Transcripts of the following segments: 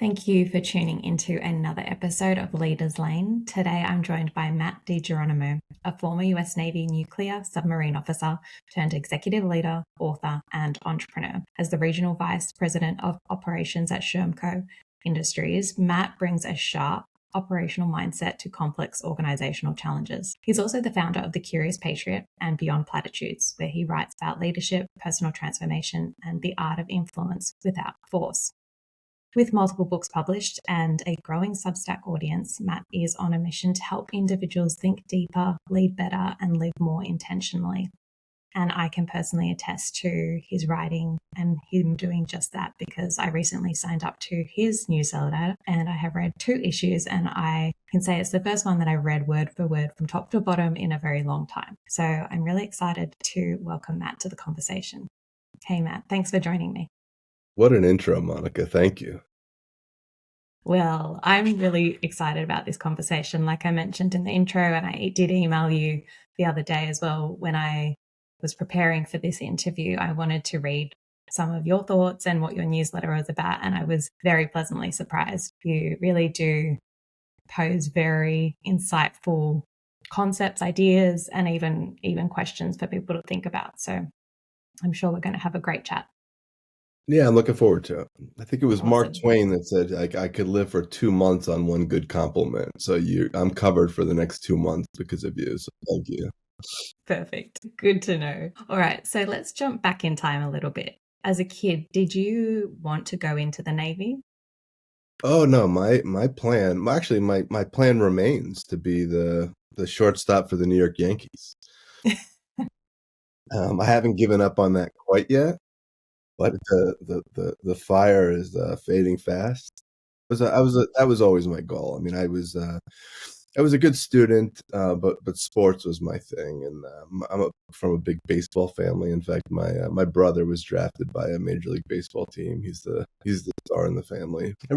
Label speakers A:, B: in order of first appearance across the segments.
A: Thank you for tuning into another episode of Leaders Lane. Today I'm joined by Matt DiGeronimo, a former US Navy nuclear submarine officer turned executive leader, author, and entrepreneur. As the regional vice president of operations at Shermco Industries, Matt brings a sharp operational mindset to complex organizational challenges. He's also the founder of The Curious Patriot and Beyond Platitudes, where he writes about leadership, personal transformation, and the art of influence without force. With multiple books published and a growing Substack audience, Matt is on a mission to help individuals think deeper, lead better, and live more intentionally. And I can personally attest to his writing and him doing just that because I recently signed up to his newsletter and I have read 2 issues, and I can say it's the first one that I read word for word from top to bottom in a very long time. So I'm really excited to welcome Matt to the conversation. Hey, Matt, thanks for joining me.
B: What an intro, Monica. Thank you.
A: Well, I'm really excited about this conversation. Like I mentioned in the intro, and I did email you the other day as well, when I was preparing for this interview, I wanted to read some of your thoughts and what your newsletter was about. And I was very pleasantly surprised. You really do pose very insightful concepts, ideas, and even questions for people to think about. So I'm sure we're going to have a great chat.
B: Yeah, I'm looking forward to it. I think it was Mark
A: Awesome.
B: Twain that said I could live for 2 months on one good compliment. So I'm covered for the next 2 months because of you. So thank you.
A: Perfect. Good to know. All right. So let's jump back in time a little bit. As a kid, did you want to go into the Navy?
B: Oh no, my plan, actually my plan remains to be the shortstop for the New York Yankees. I haven't given up on that quite yet, but the fire is fading fast. That was always my goal. I mean, I was a good student, but sports was my thing, and I'm from a big baseball family. In fact, my brother was drafted by a Major League Baseball team. He's the star in the family. I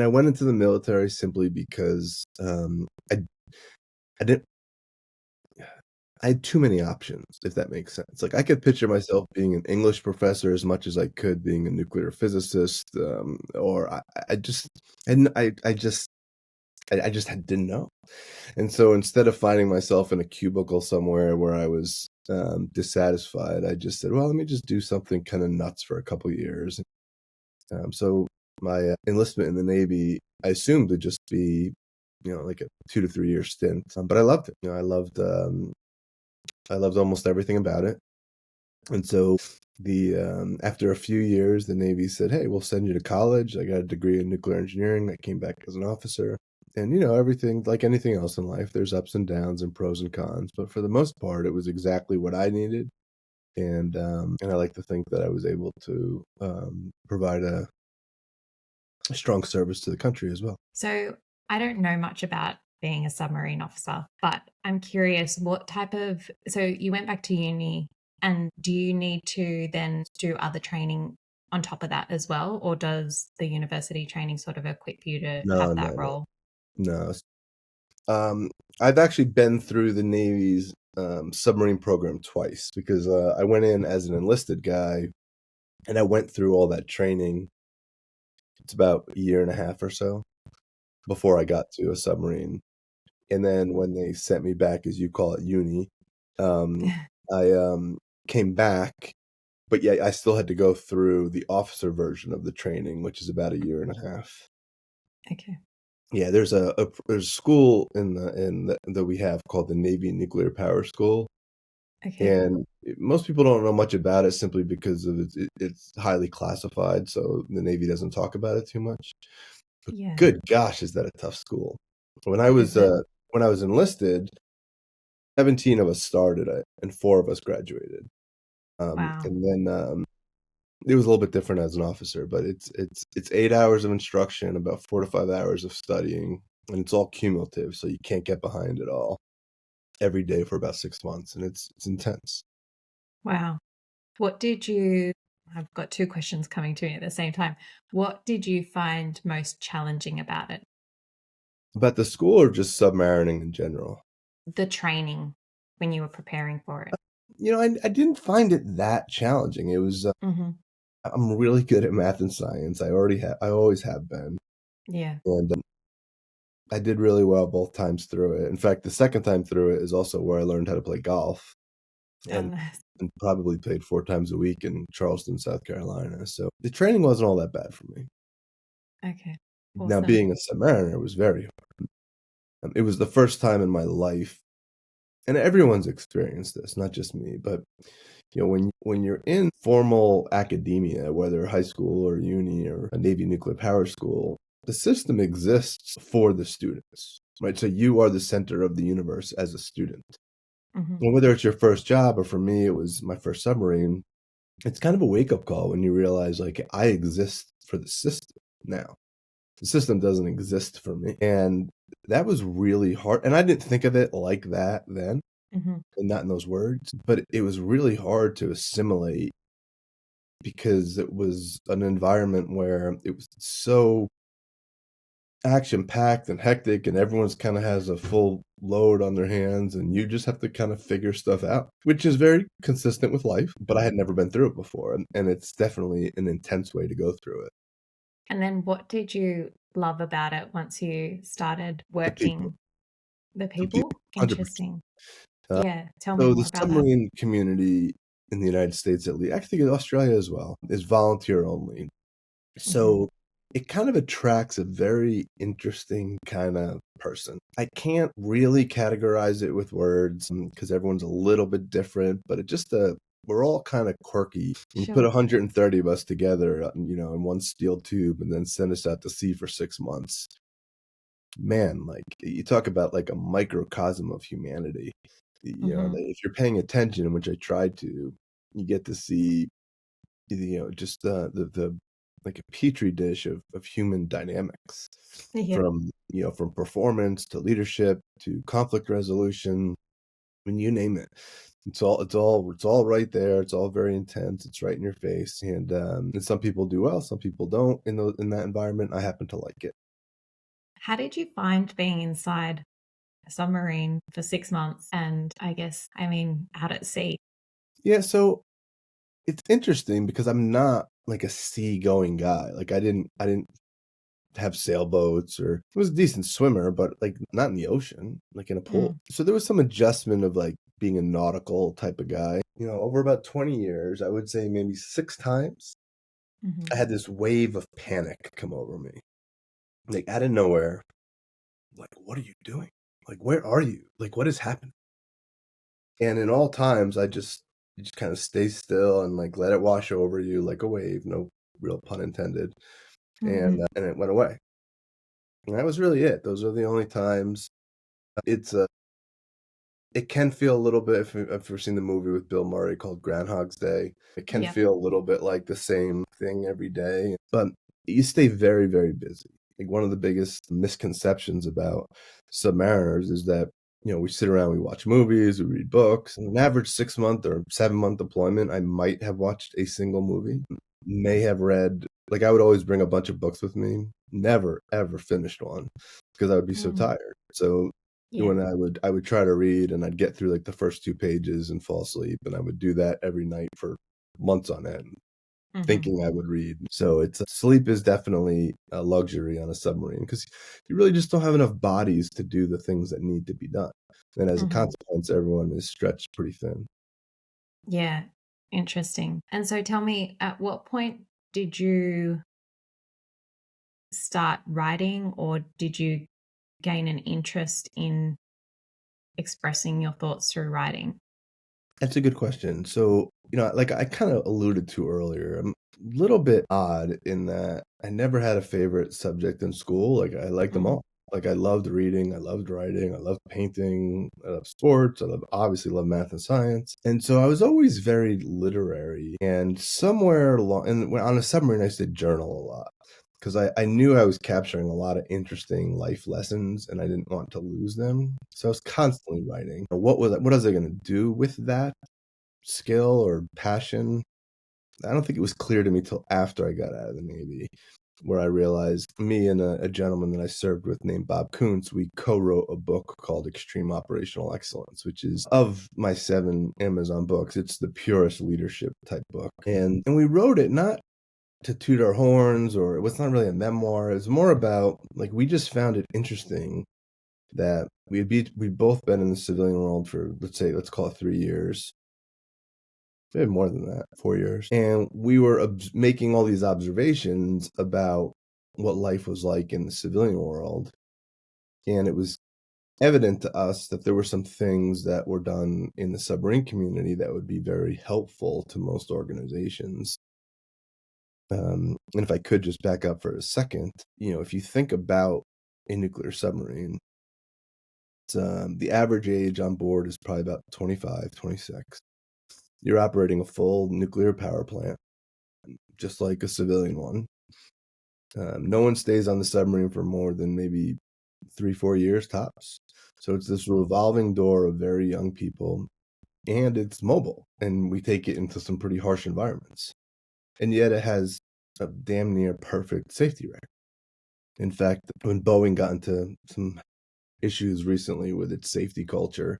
B: went into the military simply because I didn't. I had too many options, if that makes sense. Like I could picture myself being an English professor as much as I could being a nuclear physicist, or I just and I just didn't know. And so instead of finding myself in a cubicle somewhere where I was dissatisfied, I just said, well, let me just do something kind of nuts for a couple of years. So my enlistment in the Navy, I assumed would just be, like a 2 to 3 year stint. But I loved it. I loved almost everything about it. And so after a few years, the Navy said, hey, we'll send you to college. I got a degree in nuclear engineering. I came back as an officer. And, everything, like anything else in life, there's ups and downs and pros and cons. But for the most part, it was exactly what I needed. And I like to think that I was able to provide a strong service to the country as well.
A: So I don't know much about being a submarine officer, but I'm curious so you went back to uni, and do you need to then do other training on top of that as well? Or does the university training sort of equip you to have
B: No,
A: that
B: no,
A: role?
B: no. I've actually been through the Navy's submarine program twice because I went in as an enlisted guy and I went through all that training. It's about a year and a half or so before I got to a submarine. And then when they sent me back, as you call it, uni, I came back, but yeah, I still had to go through the officer version of the training, which is about a year and a half.
A: Okay.
B: Yeah, there's a school that we have called the Navy Nuclear Power School,
A: Okay.
B: and most people don't know much about it simply because of it's highly classified, so the Navy doesn't talk about it too much. But
A: Yeah.
B: good gosh, is that a tough school? When I was
A: Is it?
B: when I was enlisted, 17 of us started it, and 4 of us graduated.
A: Wow.
B: And then it was a little bit different as an officer, but it's 8 hours of instruction, about 4 to 5 hours of studying, and it's all cumulative, so you can't get behind it all every day for about 6 months, and it's intense.
A: Wow. I've got 2 questions coming to me at the same time. What did you find most challenging about it?
B: About the school or just submarining in general?
A: The training when you were preparing for it?
B: I didn't find it that challenging. It was
A: Mhm.
B: I'm really good at math and science. I always have been.
A: Yeah.
B: And I did really well both times through it. In fact, the second time through it is also where I learned how to play golf,
A: Oh,
B: and
A: nice.
B: probably played 4 times a week in Charleston, South Carolina. So the training wasn't all that bad for me.
A: Okay.
B: Now,
A: Awesome.
B: being a submariner was very hard. It was the first time in my life, and everyone's experienced this, not just me, but when you're in formal academia, whether high school or uni or a Navy nuclear power school, the system exists for the students, right? So you are the center of the universe as a student.
A: Hmm.
B: And whether it's your first job or for me, it was my first submarine, it's kind of a wake-up call when you realize, like, I exist for the system now. The system doesn't exist for me. And that was really hard. And I didn't think of it like that then,
A: Hmm.
B: and not in those words, but it was really hard to assimilate because it was an environment where it was so action-packed and hectic, and everyone's kinda has a full load on their hands, and you just have to kinda figure stuff out, which is very consistent with life, but I had never been through it before, and it's definitely an intense way to go through it.
A: And then what did you love about it once you started
B: The people,
A: working the
B: the people,
A: people?
B: 100%.
A: Interesting.
B: Uh,
A: Yeah. Tell me
B: so the
A: more about that.
B: submarine community in the United States, at least, I think in Australia as well, is volunteer only.
A: Hmm.
B: So, it kind of attracts a very interesting kinda person. I can't really categorize it with words, because everyone's a little bit different, but it just, we're all kinda quirky. You put
A: Sure.
B: 130 of us together, in one steel tube and then send us out to sea for 6 months. Man, like, you talk about, like, a microcosm of humanity.
A: Hmm.
B: Like, if you're paying attention, which I tried to, you get to see just the like a petri dish of human dynamics
A: Yeah.
B: from performance to leadership to conflict resolution. I mean, you name it. It's all right there. It's all very intense. It's right in your face. And some people do well, some people don't in that environment. I happen to like it.
A: How did you find being inside a submarine for 6 months and I guess, I mean, out at sea?
B: Yeah, so it's interesting because I'm not like a seagoing guy. Like I didn't have sailboats, or I was a decent swimmer, but, like, not in the ocean, like, in a pool.
A: Mm.
B: So there was some adjustment of, like, being a nautical type of guy. Over about 20 years, I would say maybe 6 times,
A: Mhm.
B: I had this wave of panic come over me. Like, out of nowhere, like, "What are you doing? Like, where are you? Like, what is happening?" And in all times, you just kinda stay still and, like, let it wash over you like a wave, no real pun intended, and it went away. And that was really it. Those are the only times. It's, It can feel a little bit, if you've seen the movie with Bill Murray called Groundhog's Day, it can
A: Yeah.
B: feel a little bit like the same thing every day, but you stay very, very busy. Like, one of the biggest misconceptions about submariners is that, we sit around, we watch movies, we read books. An average 6-month or 7-month deployment, I might have watched a single movie, may have read, like, I would always bring a bunch of books with me, never ever finished one because I would be so
A: Mm.
B: tired. So
A: Yeah.
B: when I would try to read, and I'd get through, like, the first 2 pages and fall asleep, and I would do that every night for months on end,
A: Mhm.
B: thinking I would read. So it's sleep is definitely a luxury on a submarine because you really just don't have enough bodies to do the things that need to be done, and as a
A: Mhm.
B: consequence, everyone is stretched pretty thin.
A: Yeah. Interesting. And so tell me, at what point did you start writing, or did you gain an interest in expressing your thoughts through writing?
B: That's a good question. So, like I kinda alluded to earlier, I'm a little bit odd in that I never had a favorite subject in school. Like, I liked them
A: Mhm.
B: all. Like, I loved reading, I loved writing, I loved painting, I love sports, obviously love math and science. And so I was always very literary, and somewhere along and when on a submarine, I used to journal a lot because I knew I was capturing a lot of interesting life lessons, and I didn't want to lose them. So I was constantly writing. What was I gonna do with that skill or passion? I don't think it was clear to me till after I got out of the Navy, where I realized me and a gentleman that I served with named Bob Kuntz, we co-wrote a book called Extreme Operational Excellence, which is of my 7 Amazon books, it's the purest leadership type book. And we wrote it not to toot our horns, or it was not really a memoir. It was more about, like, we just found it interesting that we'd both been in the civilian world for, let's call it 3 years. Maybe more than that, 4 years. And we were making all these observations about what life was like in the civilian world. And it was evident to us that there were some things that were done in the submarine community that would be very helpful to most organizations. And if I could just back up for a second, if you think about a nuclear submarine, the average age on board is probably about 25, 26. You're operating a full nuclear power plant, just like a civilian one. No one stays on the submarine for more than maybe 3-4 years tops. So it's this revolving door of very young people, and it's mobile, and we take it into some pretty harsh environments. And yet it has a damn near perfect safety record. In fact, when Boeing got into some issues recently with its safety culture,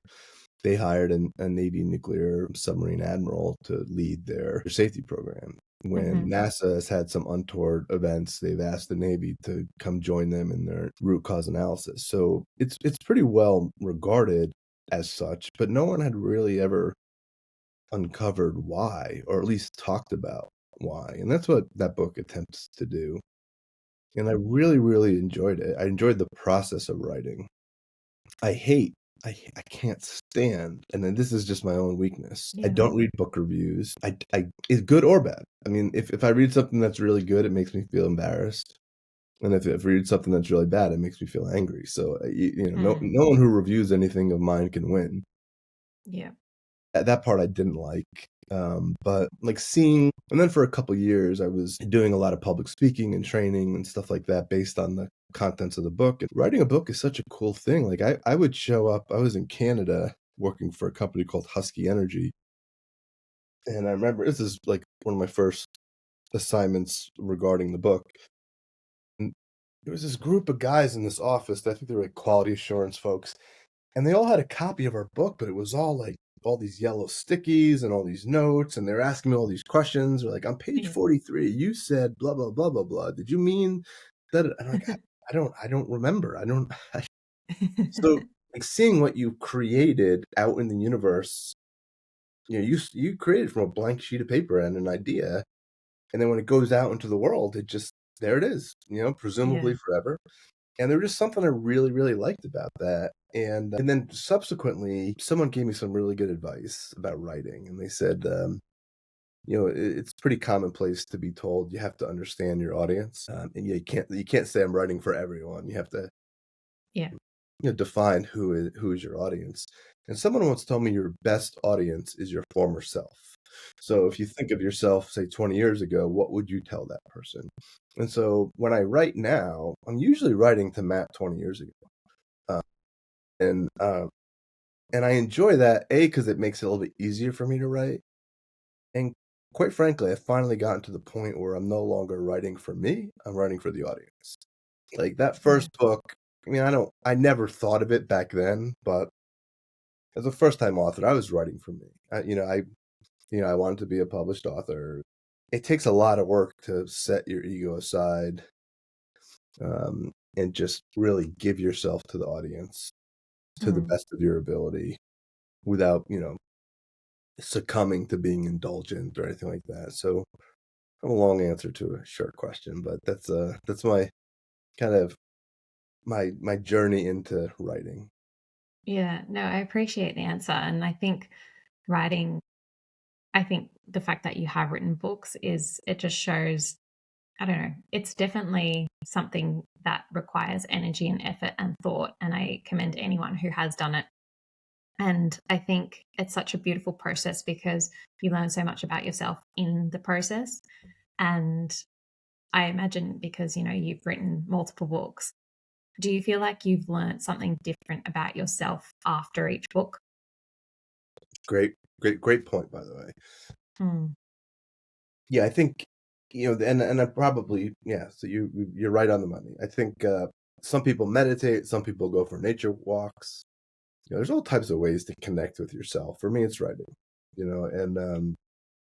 B: they hired a Navy nuclear submarine admiral to lead their safety program. When NASA has had some untoward events, they've asked the Navy to come join them in their root cause analysis. So it's pretty well regarded as such, but no one had really ever uncovered why, or at least talked about why. And that's what that book attempts to do. And I really, really enjoyed it. I enjoyed the process of writing. I can't stand, and then this is just my own weakness. I
A: Yeah.
B: don't read book reviews. It's good or bad. I mean, if I read something that's really good, it makes me feel embarrassed. And if I read something that's really bad, it makes me feel angry. So, no one who reviews anything of mine can win.
A: Yeah.
B: That part I didn't like. But like seeing, and then for a couple years, I was doing a lot of public speaking and training and stuff like that based on the contents of the book. And writing a book is such a cool thing. Like I would show up, I was in Canada working for a company called Husky Energy. And I remember this is like one of my first assignments regarding the book. And there was this group of guys in this office that I think they were like quality assurance folks. And they all had a copy of our book, but it was all like all these yellow stickies and all these notes, and they're asking me all these questions. They're like, on page 43, you said blah, blah, blah, blah, blah. Did you mean that? And I'm like, I don't remember. So like seeing what you created out in the universe, you created from a blank sheet of paper and an idea. And then when it goes out into the world, there it is, presumably forever. And there was just something I really, really liked about that. And then subsequently, someone gave me some really good advice about writing. And they said, it's pretty commonplace to be told you have to understand your audience. And you can't say I'm writing for everyone. You have to define who is your audience. And someone once told me your best audience is your former self. So if you think of yourself, say 20 years ago, what would you tell that person? And so when I write now, I'm usually writing to Matt 20 years ago. And I enjoy that, because it makes it a little bit easier for me to write. And quite frankly, I've finally gotten to the point where I'm no longer writing for me, I'm writing for the audience. Like that first book, I mean, I never thought of it back then, but as a first-time author, I was writing for me. I wanted to be a published author. It takes a lot of work to set your ego aside, and just really give yourself to the audience to the best of your ability without, succumbing to being indulgent or anything like that. So a long answer to a short question, but that's my kind of my journey into writing.
A: Yeah, no, I appreciate the answer. And I think writing, I think the fact that you have written books it just shows, I don't know, it's definitely something that requires energy and effort and thought. And I commend anyone who has done it. And I think it's such a beautiful process because you learn so much about yourself in the process. And I imagine because, you've written multiple books, do you feel like you've learned something different about yourself after each book?
B: Great point, by the way.
A: Mm.
B: Yeah, I think, and I probably, so you're right on the money. I think some people meditate, some people go for nature walks. There's all types of ways to connect with yourself. For me, it's writing, and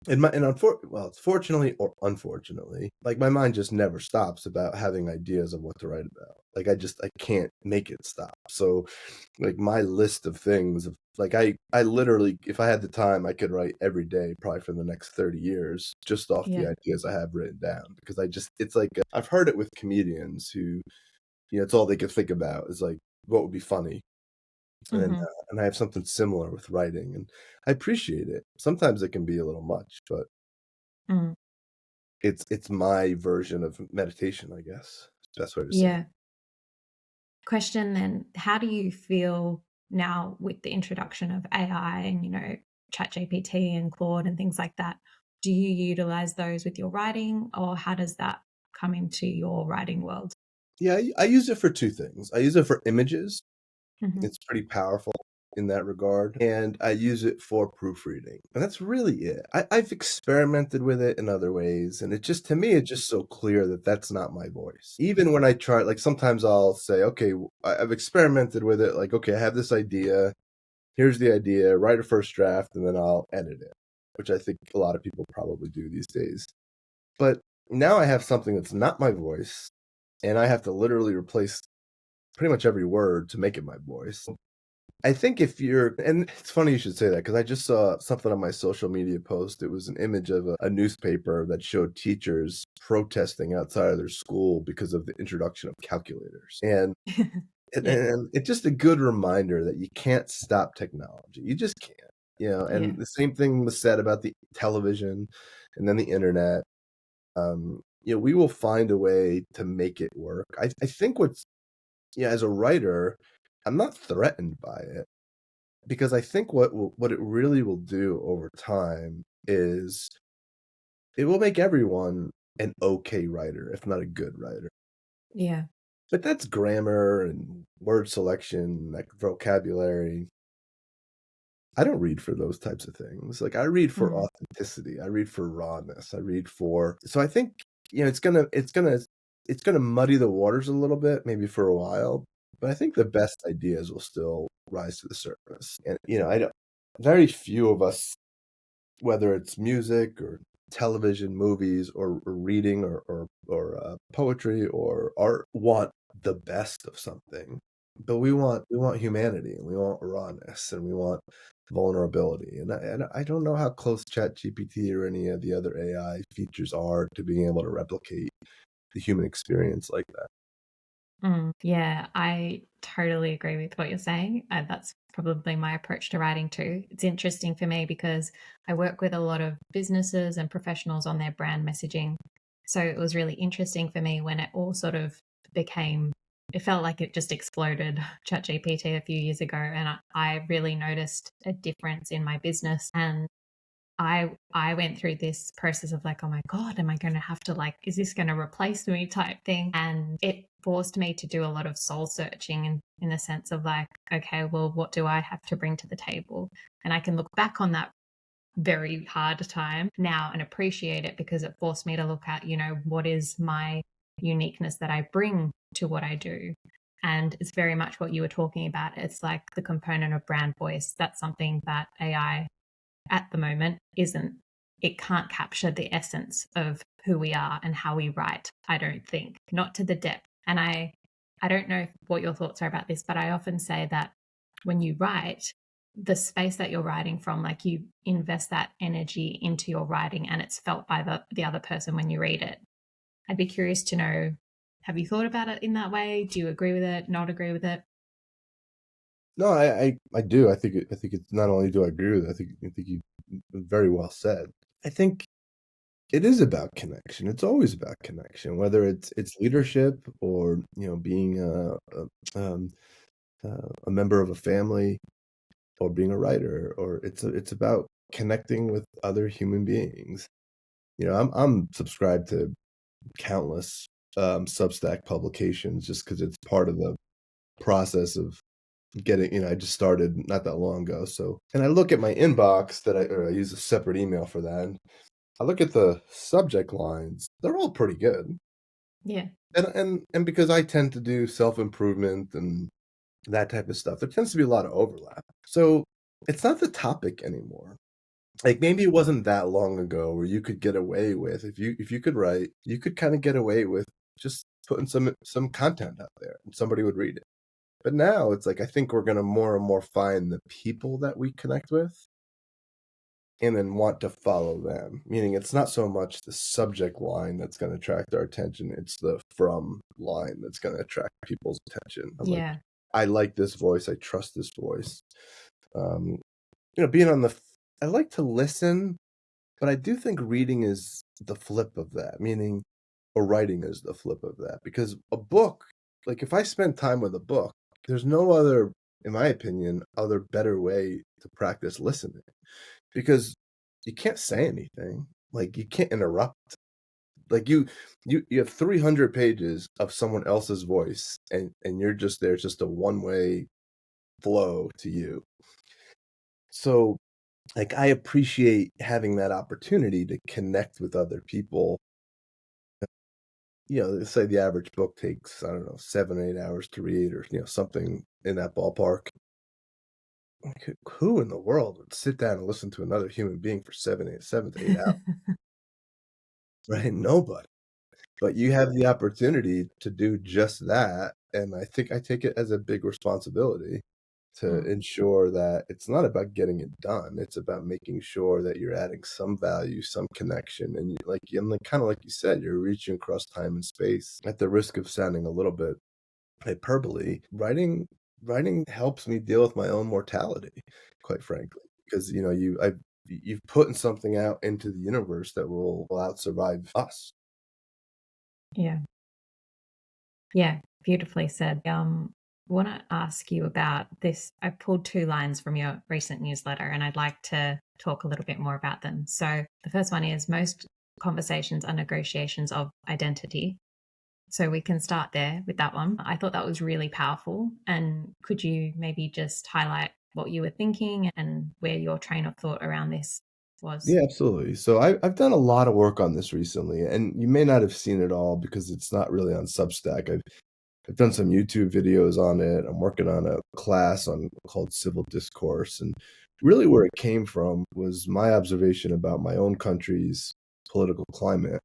B: It's fortunately or unfortunately, like, my mind just never stops about having ideas of what to write about. Like, I can't make it stop. So, like, my list of things of like, I literally, if I had the time, I could write every day probably for the next 30 years just off the
A: Yeah.
B: ideas I have written down because it's like, I've heard it with comedians who, it's all they could think about is, like, what would be funny.
A: Hmm.
B: And I have something similar with writing, and I appreciate it. Sometimes it can be a little much, but
A: Mm.
B: it's my version of meditation, I guess. Best way to say it.
A: Yeah. Question then, how do you feel now with the introduction of AI and, ChatGPT and Claude and things like that? Do you utilize those with your writing, or how does that come into your writing world?
B: Yeah, I use it for 2 things. I use it for images.
A: Hmm.
B: It's pretty powerful in that regard, and I use it for proofreading, and that's really it. I've experimented with it in other ways, and it just to me, it's just so clear that that's not my voice. Even when I try like, sometimes I'll say, "Okay, I've experimented with it," like, "Okay, I have this idea. Here's the idea, write a first draft, and then I'll edit it," which I think a lot of people probably do these days. But now I have something that's not my voice, and I have to literally replace pretty much every word to make it my voice. I think if you're and it's funny you should say that because I just saw something on my social media post. It was an image of a newspaper that showed teachers protesting outside of their school because of the introduction of calculators.
A: Yeah.
B: And it's just a good reminder that you can't stop technology. You just can't.
A: Yeah.
B: And the same thing was said about the television and then the internet. We will find a way to make it work. I think as a writer, I'm not threatened by it because I think what it really will do over time is it will make everyone an okay writer, if not a good writer.
A: Yeah.
B: But that's grammar and word selection, like vocabulary. I don't read for those types of things. Like, I read for
A: Mm.
B: authenticity. I read for rawness. I read for so I think, it's gonna muddy the waters a little bit, maybe for a while, but I think the best ideas will still rise to the surface. And, I don't very few of us, whether it's music or television, movies, or reading or poetry or art, want the best of something. But we want humanity, and we want rawness, and we want vulnerability. And I don't know how close ChatGPT or any of the other AI features are to being able to replicate the human experience like that.
A: Mm. Yeah, I totally agree with what you're saying. That's probably my approach to writing too. It's interesting for me because I work with a lot of businesses and professionals on their brand messaging. So it was really interesting for me when it all sort of became, it felt like it just exploded ChatGPT a few years ago. And I really noticed a difference in my business. And I went through this process of like, oh my God, am I going to have to like, is this going to replace me type thing? And it forced me to do a lot of soul searching in the sense of like, okay, well, what do I have to bring to the table? And I can look back on that very hard time now and appreciate it because it forced me to look at, what is my uniqueness that I bring to what I do. And it's very much what you were talking about. It's like the component of brand voice. That's something that AI at the moment isn't. It can't capture the essence of who we are and how we write, I don't think, not to the depth. And I don't know what your thoughts are about this, but I often say that when you write, the space that you're writing from, like you invest that energy into your writing and it's felt by the other person when you read it. I'd be curious to know, have you thought about it in that way? Do you agree with it, not agree with it?
B: No, I do. I think it's not only do I agree with it, I think you very well said. I think it is about connection. It's always about connection, whether it's leadership or, being a member of a family or being a writer, or it's about connecting with other human beings. I'm subscribed to countless, Substack publications just because it's part of the process of getting I just started not that long ago, so and I look at my inbox I use a separate email for that, and I look at the subject lines, they're all pretty good.
A: Yeah.
B: And because I tend to do self-improvement and that type of stuff, there tends to be a lot of overlap. So, it's not the topic anymore. Like, maybe it wasn't that long ago where you could get away with if you could write, you could kinda get away with just putting some content out there, and somebody would read it. But now it's like, I think we're gonna more and more find the people that we connect with and then want to follow them, meaning it's not so much the subject line that's gonna attract our attention, it's the from line that's gonna attract people's attention. I'm like,
A: Yeah.
B: "I like this voice, I trust this voice." Um, being on the f I like to listen, but I do think reading is the flip of that, meaning or writing is the flip of that, because a book, like, if I spend time with a book, there's no other, in my opinion, other better way to practice listening, because you can't say anything, like, you can't interrupt. Like, you have 300 pages of someone else's voice, and you're just there, it's just a one-way flow to you. So, like, I appreciate having that opportunity to connect with other people. Let's say the average book takes, I don't know, 7, 8 hours to read or, something in that ballpark. Like, who in the world would sit down and listen to another human being for 7 to 8 hours, right? Nobody. But you have the opportunity to do just that, and I think I take it as a big responsibility to
A: Mm.
B: ensure that it's not about getting it done, it's about making sure that you're adding some value, some connection, and kinda like you said, you're reaching across time and space. At the risk of sounding a little bit hyperbole, writing helps me deal with my own mortality, quite frankly, because, you've putting something out into the universe that will out survive us.
A: Yeah. Yeah, beautifully said. Want to ask you about this. I pulled two lines from your recent newsletter and I'd like to talk a little bit more about them. So, the first one is most conversations are negotiations of identity. So, we can start there with that one. I thought that was really powerful. And could you maybe just highlight what you were thinking and where your train of thought around this was?
B: Yeah, absolutely. So I've done a lot of work on this recently, and you may not have seen it all because it's not really on Substack. I've done some YouTube videos on it. I'm working on a class on called Civil Discourse, and really where it came from was my observation about my own country's political climate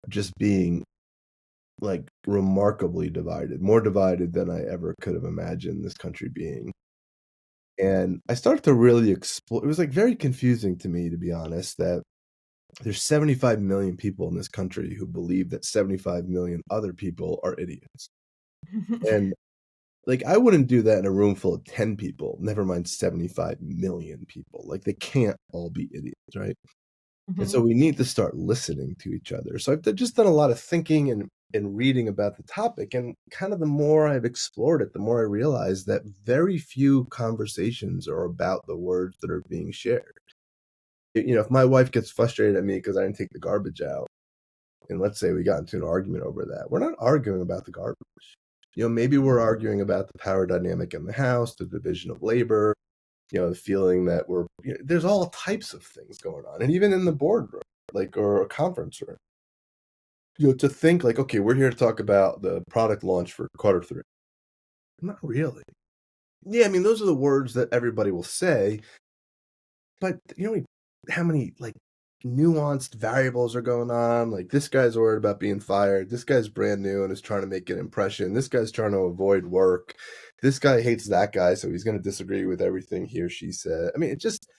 B: just being like remarkably divided, more divided than I ever could have imagined this country being. And I started to really explore. It was like very confusing to me, to be honest, that there's 75 million people in this country who believe that 75 million other people are idiots. And like, I wouldn't do that in a room full of 10 people, never mind 75 million people. Like, they can't all be idiots, right? And so
A: Mhm.
B: we need to start listening to each other. So just done a lot of thinking and reading about the topic. And kind of the more I've explored it, the more I realize that very few conversations are about the words that are being shared. If my wife gets frustrated at me because I didn't take the garbage out, and let's say we got into an argument over that, we're not arguing about the garbage. Maybe we're arguing about the power dynamic in the house, the division of labor, the feeling that there's all types of things going on. And even in the boardroom, like, or a conference room, to think like, okay, we're here to talk about the product launch for quarter three. Not really. Yeah, I mean, those are the words that everybody will say, but how many like nuanced variables are going on? Like, this guy's worried about being fired. This guy's brand new and is trying to make an impression. This guy's trying to avoid work. This guy hates that guy, so he's going to disagree with everything he or she said. I mean, it just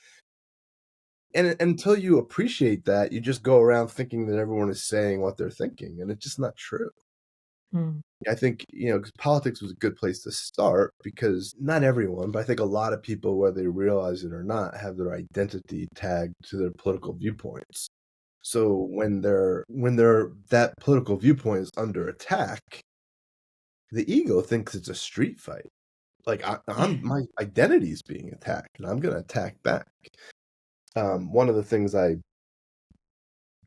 B: and until you appreciate that, you just go around thinking that everyone is saying what they're thinking, and it's just not true.
A: Mm.
B: I think, 'cause politics was a good place to start because not everyone, but I think a lot of people, whether they realize it or not, have their identity tagged to their political viewpoints. So when that political viewpoint is under attack, the ego thinks it's a street fight. Like, my identity is being attacked, and I'm gonna attack back. One of the things I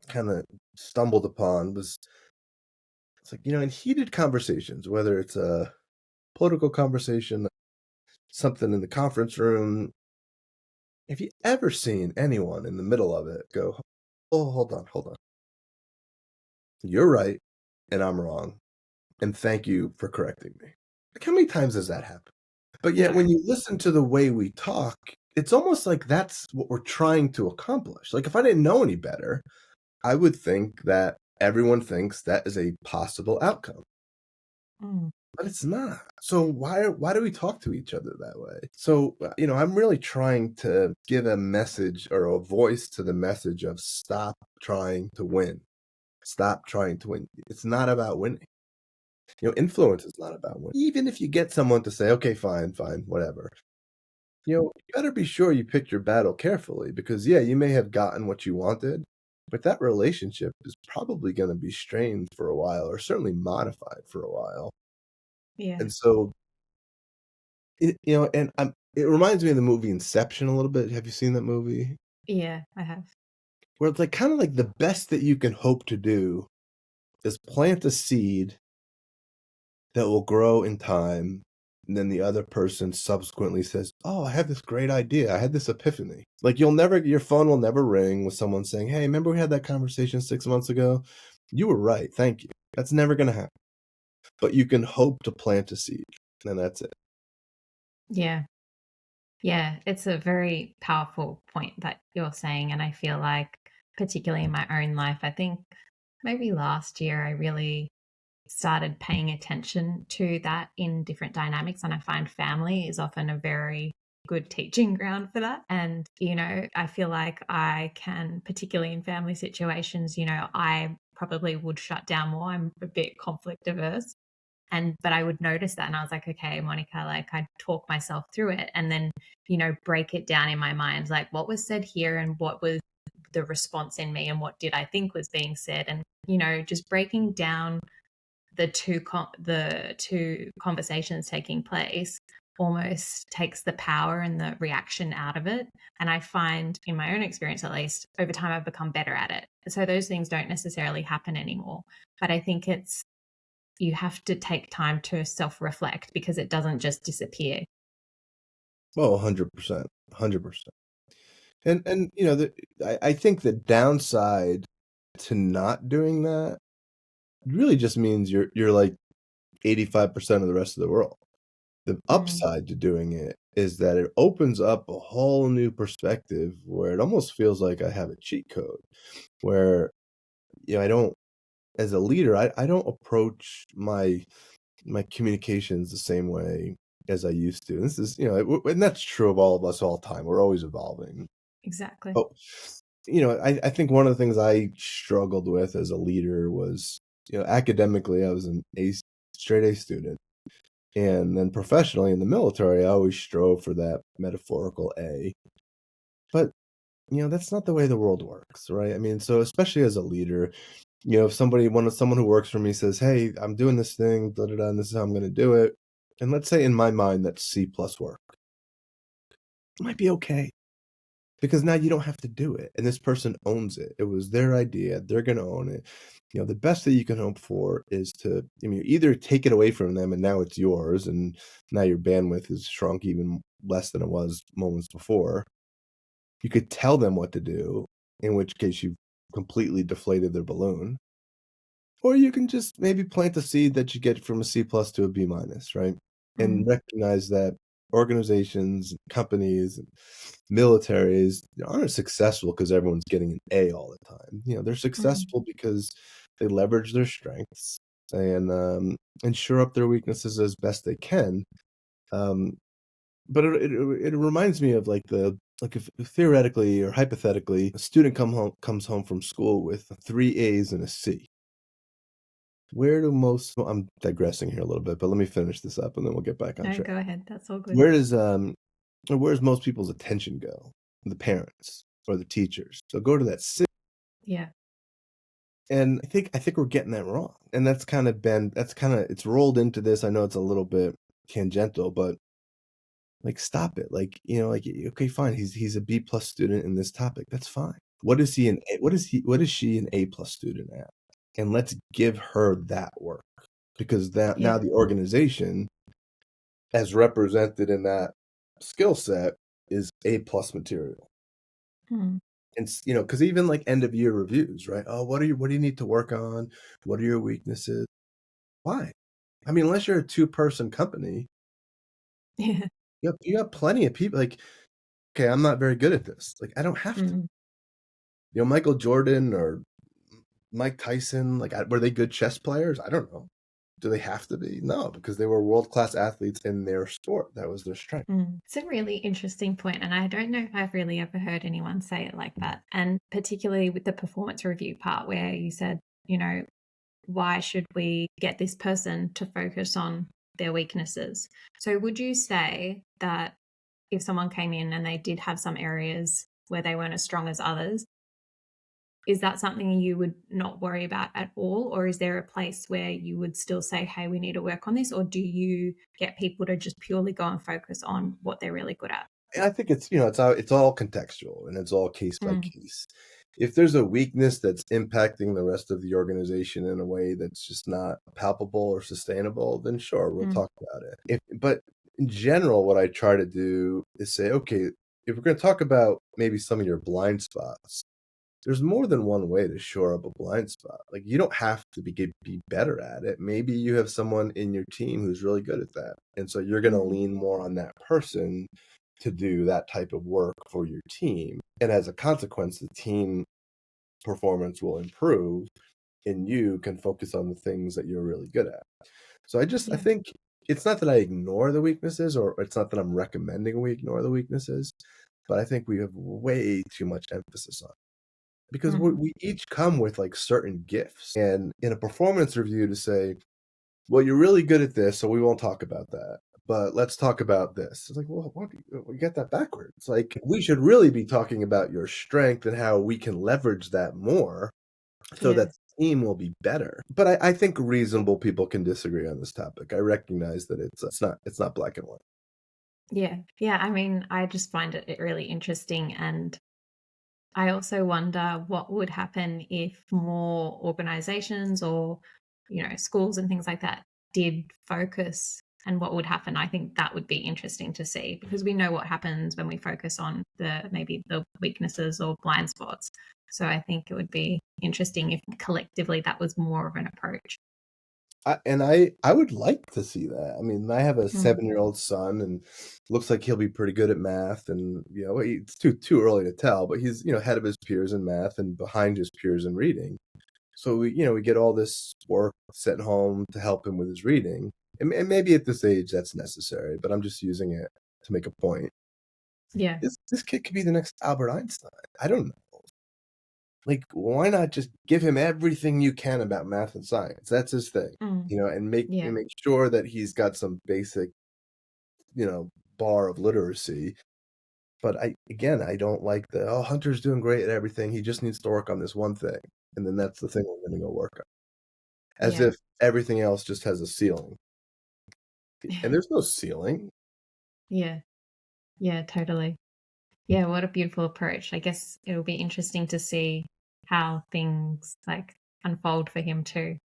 B: kinda stumbled upon was it's like, in heated conversations, whether it's a political conversation, something in the conference room, have you ever seen anyone in the middle of it go, "Oh, hold on, hold on. You're right, and I'm wrong, and thank you for correcting me." Like, how many times does that happen? But yet
A: No.
B: when you listen to the way we talk, it's almost like that's what we're trying to accomplish. Like, if I didn't know any better, I would think that everyone thinks that is a possible outcome,
A: Mm.
B: but it's not. So why do we talk to each other that way? So, I'm really trying to give a message or a voice to the message of stop trying to win. Stop trying to win. It's not about winning. Influence is not about winning. Even if you get someone to say, "Okay, fine, fine, whatever." You better be sure you pick your battle carefully because, yeah, you may have gotten what you wanted, but that relationship is probably going to be strained for a while or certainly modified for a while.
A: Yeah.
B: And so, it reminds me of the movie Inception a little bit. Have you seen that movie?
A: Yeah, I have.
B: Where it's like kind of like the best that you can hope to do is plant a seed that will grow in time. And then the other person subsequently says, "Oh, I have this great idea. I had this epiphany." Like your phone will never ring with someone saying, "Hey, remember we had that conversation 6 months ago? You were right. Thank you." That's never going to happen. But you can hope to plant a seed, and that's it.
A: Yeah. Yeah, it's a very powerful point that you're saying. And I feel like, particularly in my own life, I think maybe last year I really started paying attention to that in different dynamics. And I find family is often a very good teaching ground for that. And, I feel like I can, particularly in family situations, I probably would shut down more. I'm a bit conflict averse. But I would notice that and I was like, okay, Monica, like I'd talk myself through it and then, break it down in my mind, like what was said here and what was the response in me and what did I think was being said. And, just breaking down the two conversations taking place almost takes the power and the reaction out of it. And I find, in my own experience at least, over time I've become better at it. So those things don't necessarily happen anymore. But I think you have to take time to self-reflect because it doesn't just disappear.
B: Oh, 100%. 100%. And I think the downside to not doing that really just means you're like 85% of the rest of the world. The
A: Mm,
B: upside to doing it is that it opens up a whole new perspective where it almost feels like I have a cheat code where, I don't as a leader, I don't approach my communications the same way as I used to. This is, and that's true of all of us all the time. We're always evolving.
A: exactly.
B: But, I think one of the things I struggled with as a leader was, academically, I was an straight A student. And then professionally in the military, I always strove for that metaphorical A. But, that's not the way the world works, right? I mean, so especially as a leader, if someone who works for me says, "Hey, I'm doing this thing, da da da, and this is how I'm going to do it," and let's say in my mind that's C plus work, it might be okay because now you don't have to do it, and this person owns it. It was their idea; they're going to own it. The best that you can hope for is to, either take it away from them and now it's yours, and now your bandwidth is shrunk even less than it was moments before. You could tell them what to do, in which case you've completely deflated their balloon. Or you can just maybe plant the seed that you get from a C plus to a B minus, right? And
A: Mm,
B: recognize that organizations, companies, and militaries aren't successful because everyone's getting an A all the time. They're
A: mm,
B: successful because they leverage their strengths and shore up their weaknesses as best they can. Um, but it reminds me of like if theoretically or hypothetically a student comes home from school with 3 A's and a C. Where do most well, I'm digressing here a little bit, but let me finish this up and then we'll get back on
A: no,
B: track.
A: go ahead. That's all good.
B: Where does where's most people's attention go? The parents or the teachers. So go to that
A: Yeah.
B: and I think we're getting that wrong. And it's rolled into this. I know it's a little bit tangential, but like stop it. Like, okay, fine. He's a B plus student in this topic. That's fine. What is she an A plus student at? And let's give her that work because that now
A: Yeah.
B: the organization as represented in that skill set is A plus material.
A: Mm,
B: And because even like end of year reviews, right? Oh, what do you need to work on? What are your weaknesses? Why? I mean, unless you're a two-person company,
A: yeah.
B: you have plenty of people. Like, okay, I'm not very good at this. Like, I don't have to.
A: Mm.
B: Michael Jordan or Mike Tyson, like, were they good chess players? I don't know. Do they have to be? No, because they were world-class athletes in their sport. That was their strength.
A: It's a really interesting point, and I don't know if I've really ever heard anyone say it like that. And particularly with the performance review part where you said, why should we get this person to focus on their weaknesses? So would you say that if someone came in and they did have some areas where they weren't as strong as others, is that something you would not worry about at all? Or is there a place where you would still say, hey, we need to work on this? Or do you get people to just purely go and focus on what they're really good at?
B: And I think it's all contextual and it's all case by case. If there's a weakness that's impacting the rest of the organization in a way that's just not palpable or sustainable, then sure, we'll talk about it. But in general, what I try to do is say, okay, if we're going to talk about maybe some of your blind spots, there's more than one way to shore up a blind spot. Like, you don't have to be better at it. Maybe you have someone in your team who's really good at that. And so you're going to lean more on that person to do that type of work for your team. And as a consequence, the team performance will improve and you can focus on the things that you're really good at. So I think it's not that I ignore the weaknesses, or it's not that I'm recommending we ignore the weaknesses, but I think we have way too much emphasis on it. Because we each come with like certain gifts. And in a performance review to say, well, you're really good at this, so we won't talk about that. But let's talk about this. It's like, well, we get that backwards. It's like, we should really be talking about your strength and how we can leverage that more so that the team will be better. But I think reasonable people can disagree on this topic. I recognize that it's not black and white.
A: Yeah. I mean, I just find it really interesting. And I also wonder what would happen if more organizations or, schools and things like that did focus, and what would happen. I think that would be interesting to see, because we know what happens when we focus on maybe the weaknesses or blind spots. So I think it would be interesting if collectively that was more of an approach.
B: I would like to see that. I mean, I have a 7-year-old son, and looks like he'll be pretty good at math. And it's too early to tell, but he's ahead of his peers in math and behind his peers in reading. So we get all this work sent home to help him with his reading, and maybe at this age that's necessary. But I'm just using it to make a point.
A: Yeah.
B: This kid could be the next Albert Einstein. I don't know. Like, why not just give him everything you can about math and science? That's his thing, and make sure that he's got some basic, bar of literacy. But I don't like Hunter's doing great at everything. He just needs to work on this one thing. And then that's the thing we're going to go work on. As if everything else just has a ceiling. And there's no ceiling.
A: Yeah, totally. Yeah, what a beautiful approach. I guess it'll be interesting to see how things unfold for him too.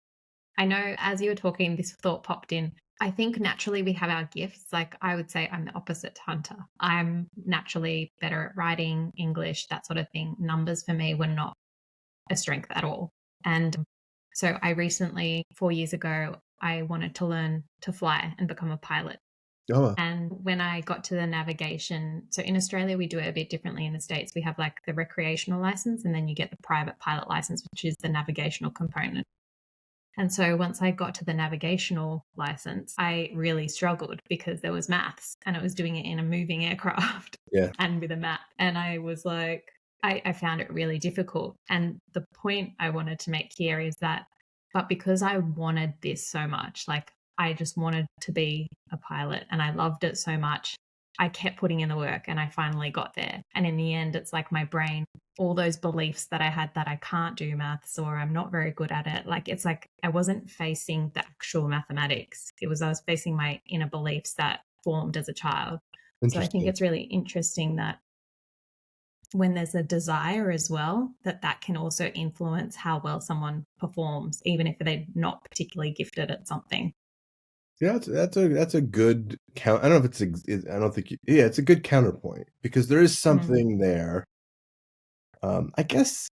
A: I know as you were talking, this thought popped in. I think naturally we have our gifts. Like, I would say I'm the opposite to Hunter. I'm naturally better at writing, English, that sort of thing. Numbers for me were not a strength at all. And so I recently, 4 years ago, I wanted to learn to fly and become a pilot.
B: Oh.
A: And when I got to the navigation, so in Australia, we do it a bit differently. In the States, we have the recreational license, and then you get the private pilot license, which is the navigational component. And so once I got to the navigational license, I really struggled because there was maths, and it was doing it in a moving aircraft and with a map. And I was like, I found it really difficult. And the point I wanted to make here is that, but because I wanted this so much, I just wanted to be a pilot and I loved it so much, I kept putting in the work and I finally got there. And in the end, it's like my brain, all those beliefs that I had that I can't do maths or I'm not very good at it. It's like I wasn't facing the actual mathematics. I was facing my inner beliefs that formed as a child. So I think it's really interesting that when there's a desire as well, that can also influence how well someone performs, even if they're not particularly gifted at something.
B: Yeah, that's a good count. I don't know if it's a good counterpoint, because there is something there. I guess,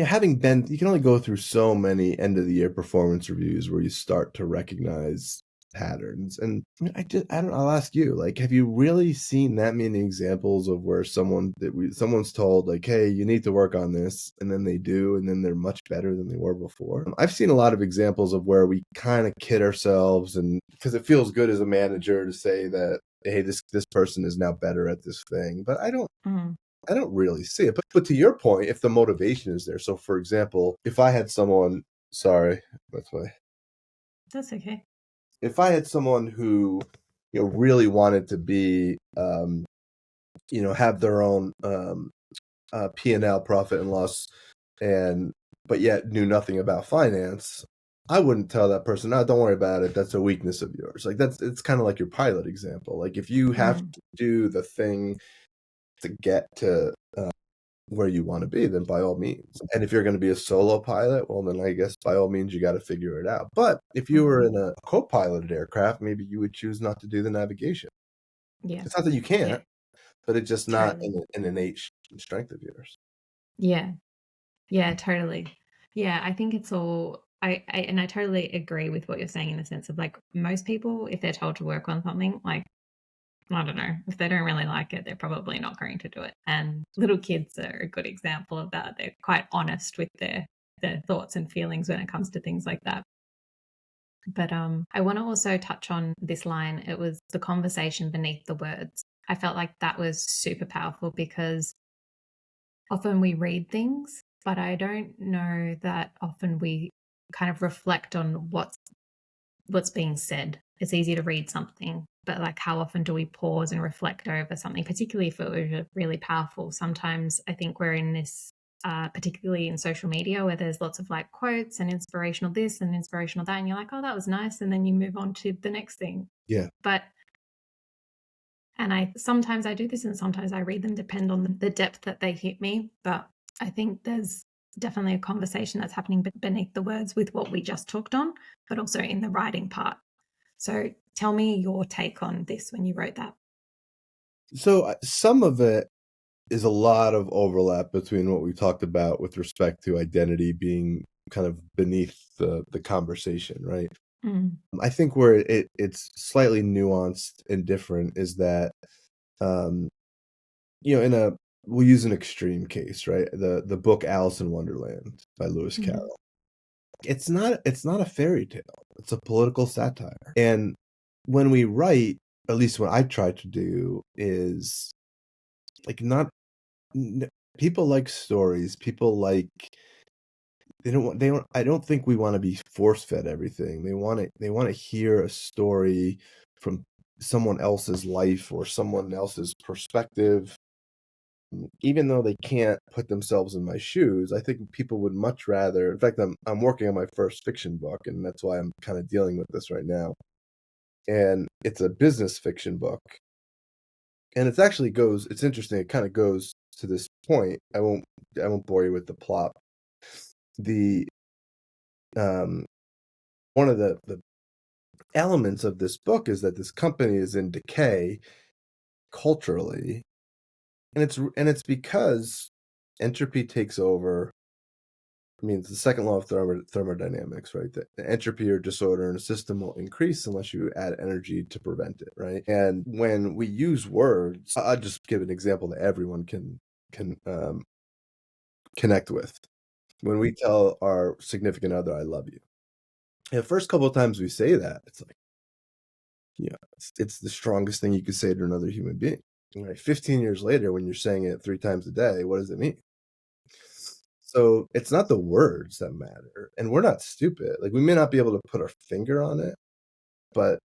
B: having been, you can only go through so many end of the year performance reviews where you start to recognize patterns. And I mean, I don't. I'll ask you, like, have you really seen that many examples of where someone's told, like, hey, you need to work on this, and then they do, and then they're much better than they were before? I've seen a lot of examples of where we kind of kid ourselves, and because it feels good as a manager to say that, hey, this person is now better at this thing, but I don't really see it. But to your point, if the motivation is there, so for example, if I had someone, sorry, that's why.
A: That's okay.
B: If I had someone who, really wanted to be, have their own P&L, profit and loss, but yet knew nothing about finance, I wouldn't tell that person, no, don't worry about it. That's a weakness of yours. Like it's kind of like your pilot example. Like if you have to do the thing to get to where you want to be, then by all means. And if you're going to be a solo pilot, well, then I guess by all means you got to figure it out. But if you were in a co-piloted aircraft, maybe you would choose not to do the navigation.
A: Yeah.
B: It's not that you can't, but it's just not
A: Totally.
B: an innate strength of yours.
A: Yeah. Yeah, totally. Yeah, I think it's all I totally agree with what you're saying in the sense of like most people, if they're told to work on something, like I don't know, if they don't really like it, they're probably not going to do it. And little kids are a good example of that. They're quite honest with their thoughts and feelings when it comes to things like that. But I want to also touch on this line. It was the conversation beneath the words. I felt like that was super powerful because often we read things, but I don't know that often we kind of reflect on what's being said. It's easy to read something, but like how often do we pause and reflect over something, particularly if it was really powerful? Sometimes I think we're in this, particularly in social media, where there's lots of like quotes and inspirational this and inspirational that, and you're like, oh, that was nice, and then you move on to the next thing.
B: Yeah.
A: But and I sometimes I do this and sometimes I read them, depend on the depth that they hit me. But I think there's definitely a conversation that's happening beneath the words with what we just talked on, but also in the writing part. So tell me your take on this when you wrote that.
B: So some of it is a lot of overlap between what we talked about with respect to identity being kind of beneath the conversation, right? I think where it's slightly nuanced and different is that, we'll use an extreme case, right? The book Alice in Wonderland by Lewis Carroll. It's not a fairy tale. It's a political satire. And when we write, at least what I try to do is like people like stories. People like I don't think we want to be force fed everything. They want to hear a story from someone else's life or someone else's perspective. Even though they can't put themselves in my shoes, I think people would much rather. In fact, I'm working on my first fiction book, and that's why I'm kind of dealing with this right now. And it's a business fiction book, and it's interesting. It kind of goes to this point. I won't bore you with the plot. The one of the elements of this book is that this company is in decay culturally, and it's because entropy takes over. I mean, it's the second law of thermodynamics, right? The entropy or disorder in a system will increase unless you add energy to prevent it, right? And when we use words, I'll just give an example that everyone can connect with. When we tell our significant other, "I love you," and the first couple of times we say that, it's like, it's the strongest thing you could say to another human being. Right? 15 years later, when you're saying it 3 times a day, what does it mean? So it's not the words that matter, and we're not stupid. Like, we may not be able to put our finger on it, but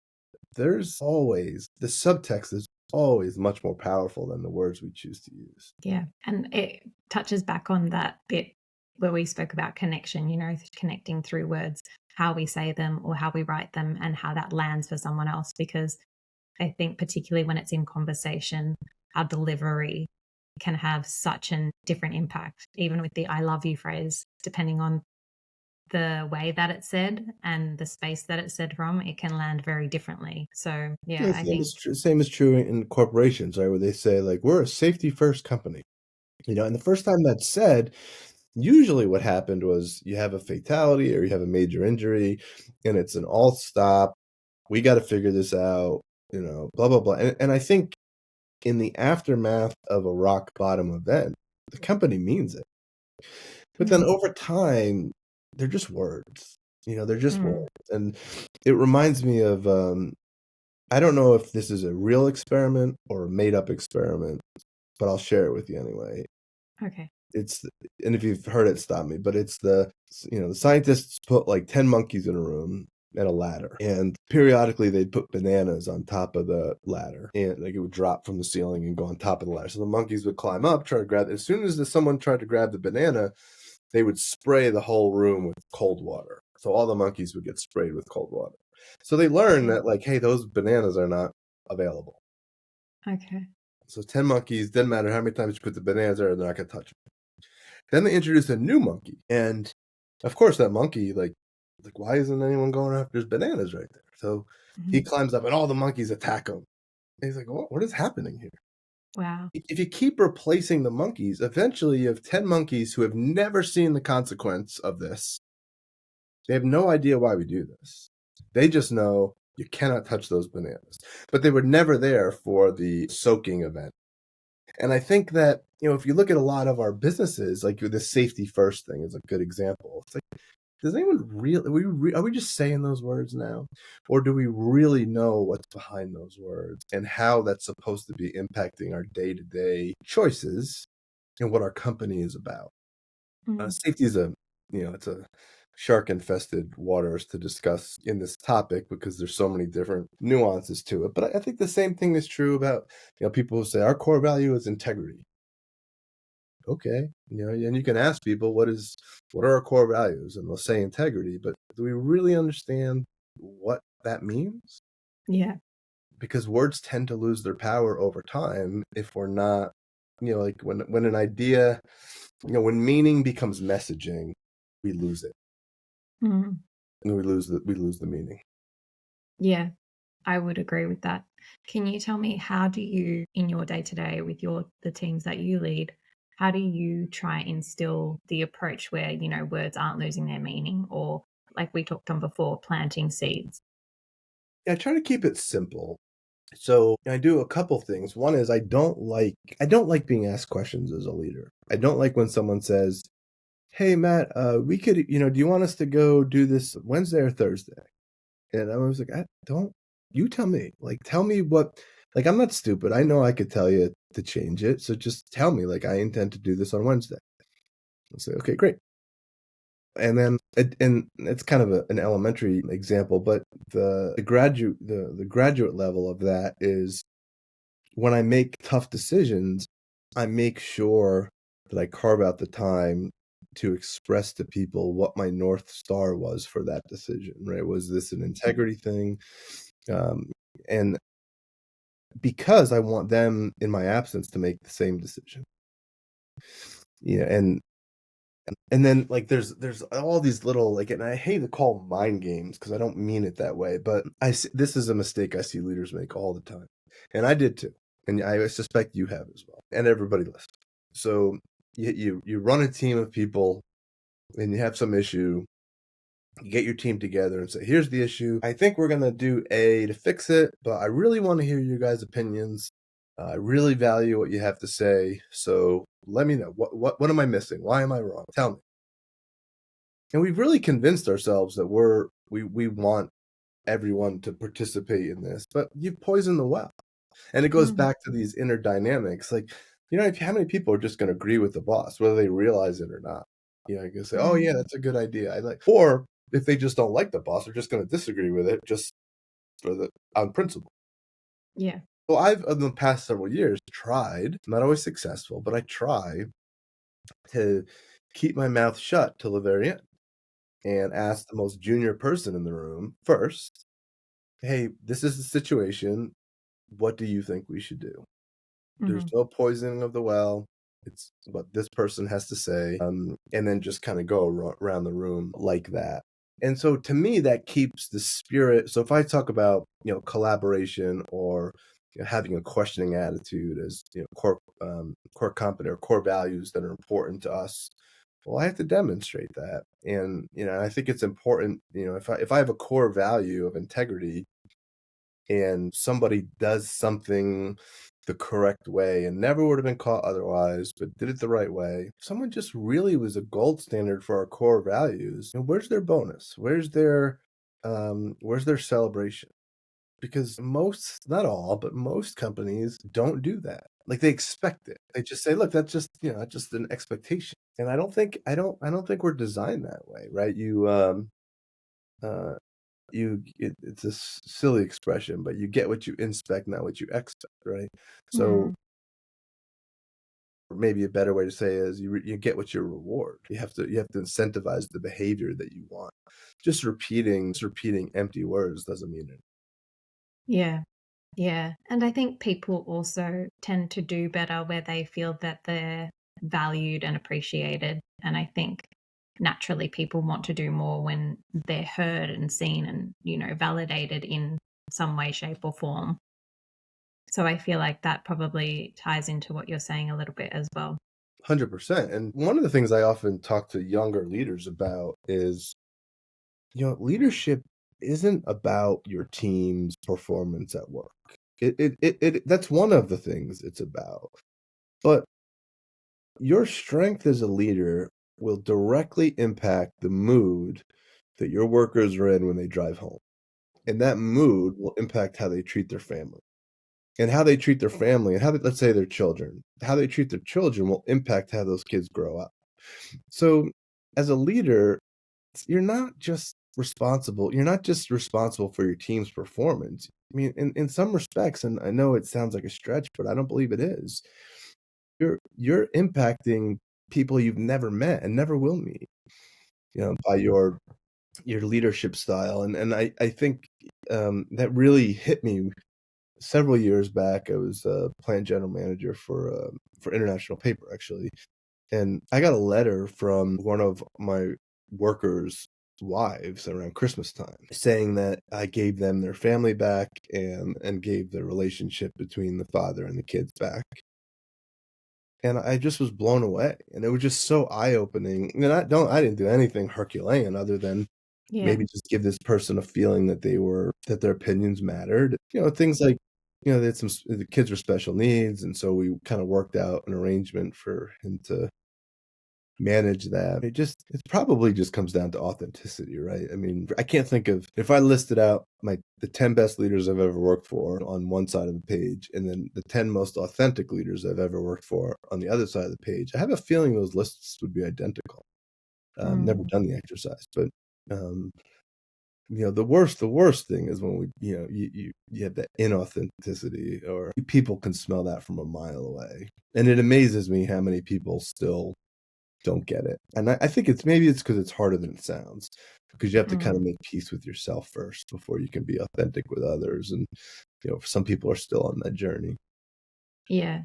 B: there's always the subtext is always much more powerful than the words we choose to use.
A: Yeah. And it touches back on that bit where we spoke about connection, connecting through words, how we say them or how we write them and how that lands for someone else. Because I think particularly when it's in conversation, our delivery can have such a different impact, even with the I love you phrase, depending on the way that it's said and the space that it's said from, it can land very differently. So yeah, I think
B: Same is true in corporations, right? Where they say, like, we're a safety first company, and the first time that's said, usually what happened was you have a fatality or you have a major injury, and it's an all stop, We got to figure this out, blah, blah, blah. And I think in the aftermath of a rock bottom event, the company means it. But then
A: Mm.
B: over time, they're just words. They're just
A: Mm.
B: words. And it reminds me of I don't know if this is a real experiment or a made up experiment, but I'll share it with you anyway.
A: Okay.
B: It's and if you've heard it, stop me, but it's the scientists put like 10 monkeys in a room and a ladder, and periodically they'd put bananas on top of the ladder, and like it would drop from the ceiling and go on top of the ladder. So the monkeys would climb up, try to grab it. As soon as someone tried to grab the banana, they would spray the whole room with cold water. So all the monkeys would get sprayed with cold water. So they learned
A: Okay.
B: that like, hey, those bananas are not available.
A: Okay.
B: So 10 monkeys, doesn't matter how many times you put the bananas there, they're not going to touch it. Then they introduced a new monkey. And of course, that monkey, like, why isn't anyone going after his bananas right there? So he
A: Mhm.
B: climbs up and all the monkeys attack him. And he's like, what is happening here?
A: Wow.
B: If you keep replacing the monkeys, eventually you have 10 monkeys who have never seen the consequence of this. They have no idea why we do this. They just know you cannot touch those bananas. But they were never there for the soaking event. And I think that, if you look at a lot of our businesses, like the safety first thing is a good example. It's like, does anyone really, are we just saying those words now? Or do we really know what's behind those words and how that's supposed to be impacting our day-to-day choices and what our company is about?
A: Mm.
B: Safety is it's a shark-infested waters to discuss in this topic because there's so many different nuances to it. But I think the same thing is true about, people who say our core value is integrity. Okay, and you can ask people what are our core values, and they'll say integrity, but do we really understand what that means?
A: Yeah.
B: Because words tend to lose their power over time if we're not, like when an idea, when meaning becomes messaging, we lose it.
A: Mm.
B: And we lose the meaning.
A: Yeah. I would agree with that. Can you tell me, how do you, in your day to day with the teams that you lead, how do you try and instill the approach where, words aren't losing their meaning, or, like we talked on before, planting seeds?
B: Yeah, I try to keep it simple. So I do a couple things. One is I don't like being asked questions as a leader. I don't like when someone says, "Hey Matt, we could, do you want us to go do this Wednesday or Thursday?" And I was like, "I don't. You tell me. Like, tell me what. Like, I'm not stupid. I know I could tell you to change it. So just tell me. Like, I intend to do this on Wednesday." I'll say, "Okay, great." And then and it's kind of an elementary example, but the graduate level of that is when I make tough decisions, I make sure that I carve out the time to express to people what my North Star was for that decision, right? Was this an integrity thing? Um, and because I want them in my absence to make the same decision. Yeah, and then like there's all these little like, and I hate to call them mind games because I don't mean it that way, but this is a mistake I see leaders make all the time, and I did too, and I suspect you have as well, and everybody listening. So you run a team of people, and you have some issue. You get your team together and say, "Here's the issue. I think we're gonna do A to fix it, but I really want to hear your guys' opinions. I really value what you have to say. So let me know what am I missing? Why am I wrong? Tell me." And we've really convinced ourselves that we want everyone to participate in this, but you've poisoned the well. And it goes
A: Mm.
B: back to these inner dynamics. Like, how many people are just going to agree with the boss, whether they realize it or not? You can say, "Oh yeah,
A: Mm.
B: that's a good idea. I like," or if they just don't like the boss, they're just going to disagree with it just on principle.
A: Yeah.
B: Well, I've in the past several years tried, not always successful, but I try to keep my mouth shut till the very end and ask the most junior person in the room first, "Hey, this is the situation. What do you think we should do?" There's
A: Mhm.
B: no poisoning of the well. It's what this person has to say, and then just kind of go around the room like that. And so to me, that keeps the spirit. So if I talk about, collaboration or having a questioning attitude as, core competent or core values that are important to us, well, I have to demonstrate that. And, I think it's important, if I have a core value of integrity, and somebody does something the correct way and never would have been caught otherwise, but did it the right way. Someone just really was a gold standard for our core values. And where's their bonus? Where's their celebration? Because most, not all, but most companies don't do that. Like, they expect it. They just say, "Look, that's just, that's just an expectation." And I don't think we're designed that way, right? Uh, it's a silly expression, but you get what you inspect, not what you expect, right? So
A: Mm.
B: maybe a better way to say is you get what you reward. You have to incentivize the behavior that you want. Just repeating empty words doesn't mean it.
A: Yeah. Yeah. And I think people also tend to do better where they feel that they're valued and appreciated. And I think naturally people want to do more when they're heard and seen and, validated in some way, shape, or form. So I feel like that probably ties into what you're saying a little bit as well.
B: 100%. And one of the things I often talk to younger leaders about is, leadership isn't about your team's performance at work. That's one of the things it's about. But your strength as a leader will directly impact the mood that your workers are in when they drive home. And that mood will impact how they treat their family. And how they treat their family and let's say their children, how they treat their children will impact how those kids grow up. So as a leader, you're not just responsible for your team's performance. I mean, in some respects, and I know it sounds like a stretch, but I don't believe it is. You're impacting people you've never met and never will meet, by your leadership style. And I think that really hit me several years back. I was a plant general manager for International Paper, actually, and I got a letter from one of my workers' wives around Christmas time saying that I gave them their family back and gave the relationship between the father and the kids back. And I just was blown away, and it was just so eye-opening. And I didn't do anything Herculean other than
A: Yeah.
B: maybe just give this person a feeling that their opinions mattered. Things like, they had the kids were special needs, and so we kinda worked out an arrangement for him to manage that. It probably just comes down to authenticity, right? I mean, I can't think of, if I listed out the 10 best leaders I've ever worked for on one side of the page, and then the 10 most authentic leaders I've ever worked for on the other side of the page, I have a feeling those lists would be identical. Never
A: Mm.
B: done the exercise, but, um, the worst thing is when you have that inauthenticity, or people can smell that from a mile away. And it amazes me how many people still don't get it. And I think it's because it's harder than it sounds, because you have to kinda
A: Mm.
B: make peace with yourself first before you can be authentic with others, and, some people are still on that journey.
A: Yeah.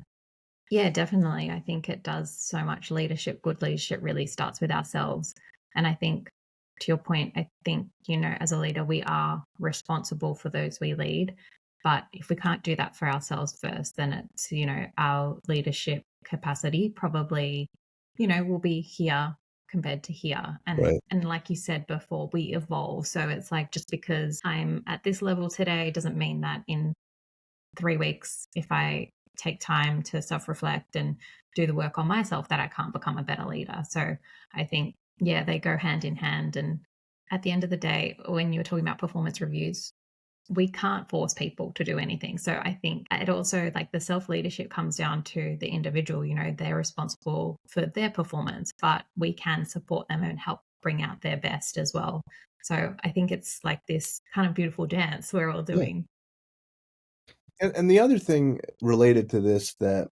A: Yeah, definitely. I think it does so much leadership. Good leadership really starts with ourselves. And I think, to your point, I think, as a leader, we are responsible for those we lead. But if we can't do that for ourselves first, then it's, our leadership capacity probably, will be here compared to here. And
B: Right.
A: like you said before, we evolve. So it's like just because I'm at this level today doesn't mean that in 3 weeks, if I take time to self reflect and do the work on myself, that I can't become a better leader. So I think, yeah, they go hand in hand. And at the end of the day, when you were talking about performance reviews, we can't force people to do anything. So I think it also, like, the self leadership comes down to the individual. They're responsible for their performance, but we can support them and help bring out their best as well. So I think it's like this kind of beautiful dance we're all
B: Yeah.
A: doing.
B: And the other thing related to this that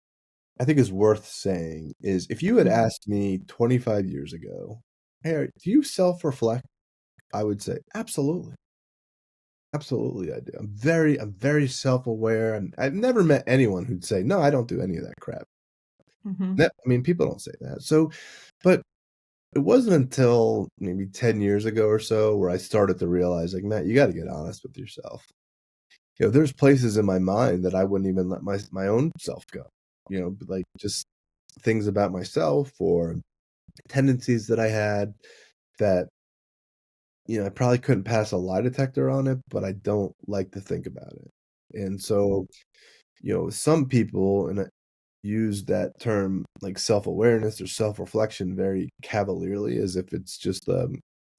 B: I think is worth saying is, if you had
A: Mm.
B: asked me 25 years ago, "Hey, do you self-reflect?" I would say, "Absolutely. Absolutely, I do. I'm very self-aware," and I've never met anyone who'd say, "No, I don't do any of that crap."
A: Hmm.
B: I mean, people don't say that. But it wasn't until maybe 10 years ago or so where I started to realize, like, "Matt, you gotta get honest with yourself." There's places in my mind that I wouldn't even let my own self go, but, like, just things about myself or tendencies that I had that, I probably couldn't pass a lie detector on it, but I don't like to think about it. And so, some people, and use that term like self-awareness or self-reflection very cavalierly as if it's just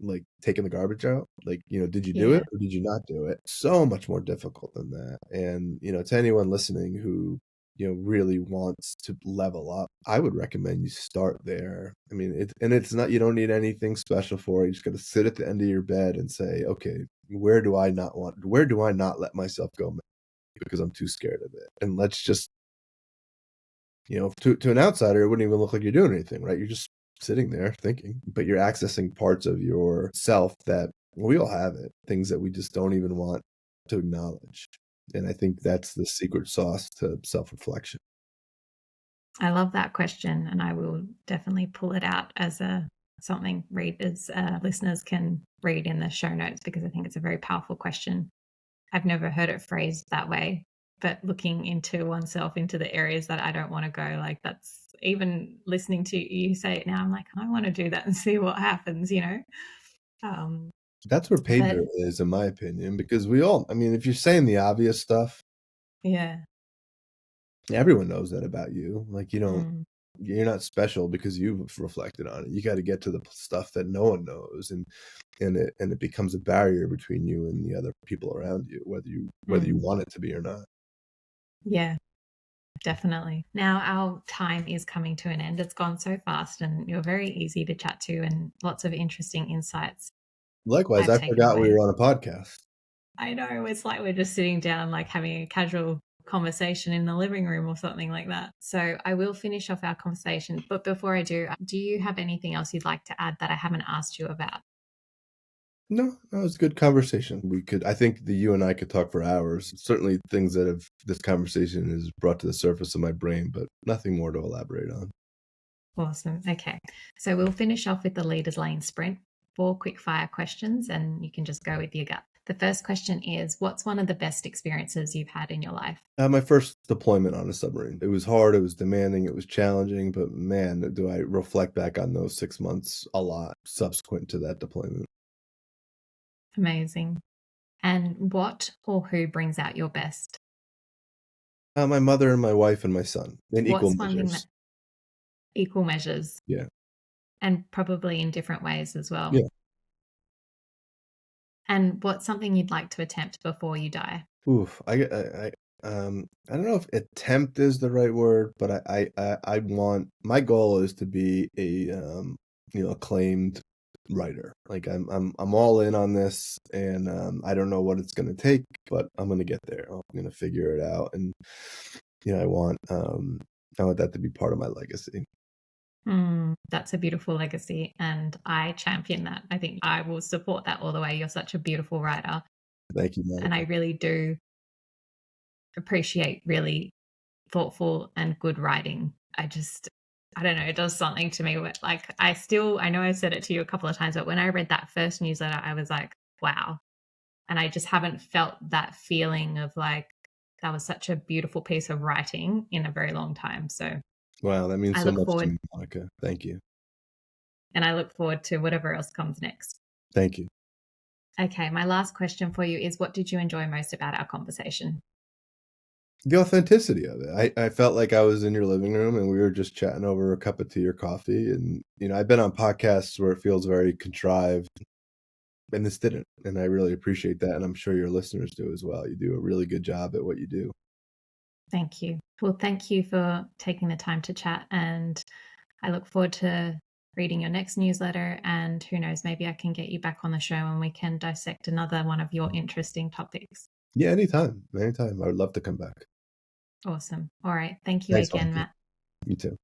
B: like taking the garbage out. Like, did you do it
A: Yeah.
B: or did you not do it? So much more difficult than that. And, to anyone listening who, really wants to level up, I would recommend you start there. I mean, it's not, you don't need anything special for it. You just got to sit at the end of your bed and say, okay, where do I not let myself go because I'm too scared of it? And let's just, to an outsider, it wouldn't even look like you're doing anything, right? You're just sitting there thinking, but you're accessing parts of yourself that we all have it, things that we just don't even want to acknowledge. And I think that's the secret sauce to self-reflection.
A: I love that question, and I will definitely pull it out as something readers, listeners can read in the show notes, because I think it's a very powerful question. I've never heard it phrased that way, but looking into oneself, into the areas that I don't want to go, like that's even listening to you say it now, I'm like, I want to do that and see what happens, Um,
B: That's where pay
A: but
B: dirt is, in my opinion, because we all, I mean, if you're saying the obvious stuff,
A: yeah.
B: everyone knows that about you. Like,
A: Mm.
B: you're not special because you've reflected on it. You got to get to the stuff that no one knows, and it becomes a barrier between you and the other people around you, whether you
A: Mm.
B: want it to be or not.
A: Yeah, definitely. Now our time is coming to an end. It's gone so fast, and you're very easy to chat to, and lots of interesting insights
B: Likewise,
A: I've
B: I
A: taken
B: forgot we
A: away.
B: were on a podcast.
A: I know, it's like we're just sitting down, like having a casual conversation in the living room or something like that. So I will finish off our conversation. But before I do you have anything else you'd like to add that I haven't asked you about?
B: No, that was a good conversation. I think that you and I could talk for hours. Certainly things that this conversation has brought to the surface of my brain, but nothing more to elaborate on.
A: Awesome. Okay. So we'll finish off with the leaders lane sprint. 4 quick fire questions, and you can just go with your gut. The first question is, what's one of the best experiences you've had in your life?
B: My first deployment on a submarine. It was hard, it was demanding, it was challenging, but man, do I reflect back on those 6 months a lot subsequent to that deployment.
A: Amazing. And what or who brings out your best?
B: My mother and my wife and my son in equal
A: What's one thing that
B: measures.
A: equal measures,
B: Yeah.
A: and probably in different ways as well?
B: Yeah.
A: And what's something you'd like to attempt before you die?
B: Oof. I don't know if attempt is the right word, but I want my goal is to be a acclaimed writer. Like I'm all in on this, and I don't know what it's going to take, but I'm going to get there. I'm going to figure it out, and I want that to be part of my legacy.
A: That's a beautiful legacy, and I champion that. I think I will support that all the way. You're such a beautiful writer,
B: Thank you,
A: and I
B: Monica.
A: really do appreciate really thoughtful and good writing. I don't know, it does something to me where, like, I know I've said it to you a couple of times, but when I read that first newsletter, I was like, wow. And I just haven't felt that feeling of like, that was such a beautiful piece of writing in a very long time. So
B: Wow, that means
A: I
B: so
A: look
B: much to
A: forward
B: me, Monica. Thank you.
A: and I look forward to whatever else comes next.
B: Thank you.
A: Okay, my last question for you is, what did you enjoy most about our conversation?
B: The authenticity of it. I felt like I was in your living room and we were just chatting over a cup of tea or coffee. And, I've been on podcasts where it feels very contrived, and this didn't. And I really appreciate that. And I'm sure your listeners do as well. You do a really good job at what you do.
A: Thank you. Well, thank you for taking the time to chat, and I look forward to reading your next newsletter. And who knows, maybe I can get you back on the show and we can dissect another one of your interesting topics.
B: Yeah, anytime. Anytime. I would love to come back.
A: Awesome. All right. Thank you
B: Thanks,
A: again,
B: Monica.
A: Matt.
B: You too.